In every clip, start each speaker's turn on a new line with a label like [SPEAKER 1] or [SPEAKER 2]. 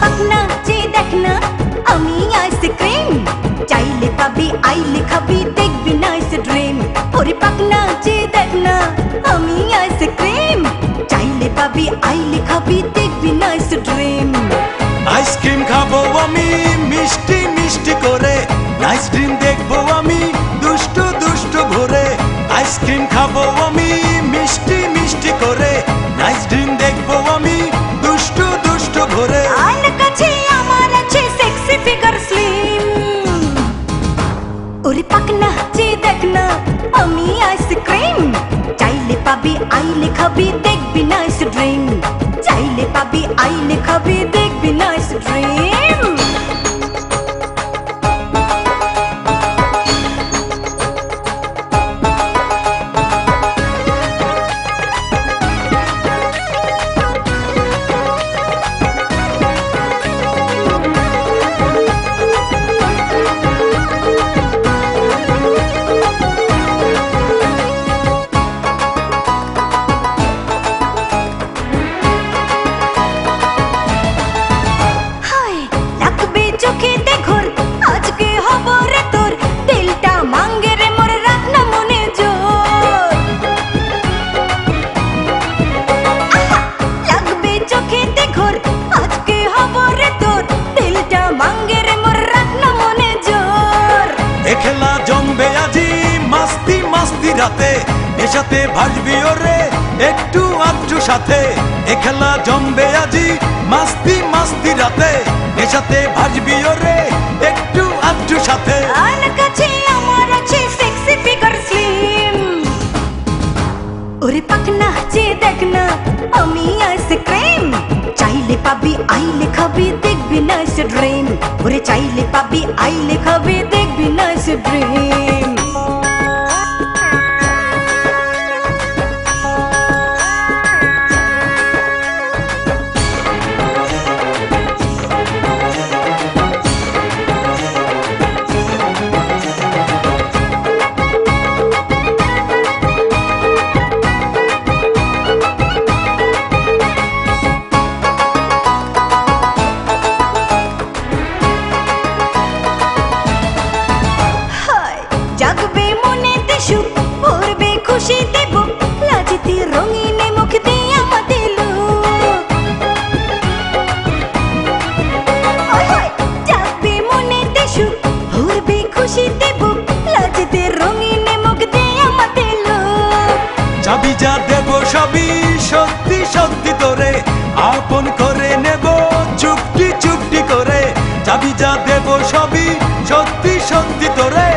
[SPEAKER 1] পাকনা যে দেখ না আমি আইসক্রিম চাইলে পাবি আইলে খাবি দেখবি নাইস ড্রিম ওরে পাকনা যে দেখ না আমি আইসক্রিম চাইলে পাবি আইলে খাবি দেখবি নাইস ড্রিম
[SPEAKER 2] আইসক্রিম খাবো আমি মিষ্টি মিষ্টি করে নাইস ড্রিম দেখবো আমি দুষ্টু দুষ্টু ভরে আইসক্রিম খাবো আমি মিষ্টি মিষ্টি করে নাইস ড্রিম দেখবো আমি দুষ্টু দুষ্টু ভরে
[SPEAKER 1] আয়না কাছে আমার আছে সেক্সি ফিগার স্লিম ওরে পাকনা যে দেখ না আমি আইসক্রিম চাইলে পাবি আইলে খাবি দেখবি নাইস ড্রিম চাইলে পাবি আইলে খাবি দেখবি নাইস ড্রিম
[SPEAKER 2] খেলা জমবে আজি মাস্তি মাস্তি রাতে এসাথে ভাসবি ওরে একটু আধটু সাথে এ খেলা জমবে আজি মাস্তি মাস্তি রাতে এসাথে ভাসবি ওরে একটু আধটু সাথে
[SPEAKER 1] আয়না কাছে আমার আছে সেক্সি ফিগার স্লিম ওরে পাকনা যে দেখ না আমি আইসক্রিম চাইলে পাবি আইলে খাবি দেখবি নাইস ড্রিম ওরে চাইলে পাবি আইলে খাবি দেখবি নাইস ড্রিম জাগবে মনেতে সুখ ভরবে খুশিতে বুক লাজতে রঙিনে মুখ দিয়ে আমাদের জাগবে মনেতে সুখ ভরবে খুশিতে বুক লাজতে রঙিনে মুখ দিয়ে আমাদের
[SPEAKER 2] চাবি যা দেব সবই সত্যি সত্যি তোরে আপন করে নেব চুপটি চুপটি করে চাবি যা দেব সবই সত্যি সত্যি তোরে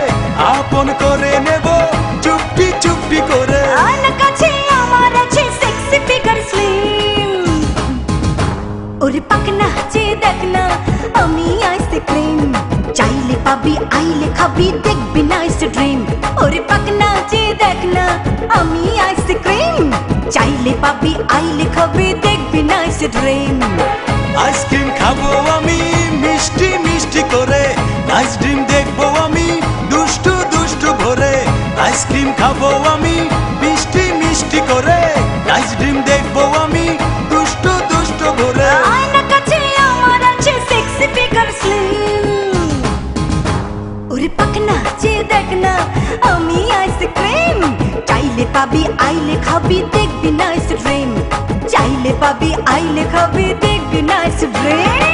[SPEAKER 2] আপন করে নেব চুপটি চুপটি করে
[SPEAKER 1] আয়না কাছে আমার আছে সেক্সি ফিগার স্লিম ওরে পাকনা যে দেখ না আমি আইসক্রিম চাইলে পাবি আইলে খাবি দেখবি নাইস ড্রিম ওরে পাকনা যে দেখ না আমি আইসক্রিম চাইলে পাবি আইলে খাবি দেখবি নাইস ড্রিম
[SPEAKER 2] আইসক্রিম খাবো আমি মিষ্টি মিষ্টি করে নাইস ড্রিম দেখবো আমি দুষ্টু দুষ্টু ভরে আইসক্রিম খাবো আমি মিষ্টি মিষ্টি করে নাইস ড্রিম দেখবো আমি দুষ্টু দুষ্টু ভরে
[SPEAKER 1] আয়না কাছে আমার আছে সেক্সি ফিগার স্লিম ওরে পাকনা যে দেখ না আমি আইসক্রিম চাইলে পাবি আইলে খাবি দেখবি নাইস ড্রিম চাইলে পাবি আইলে খাবি দেখবি নাইস ড্রিম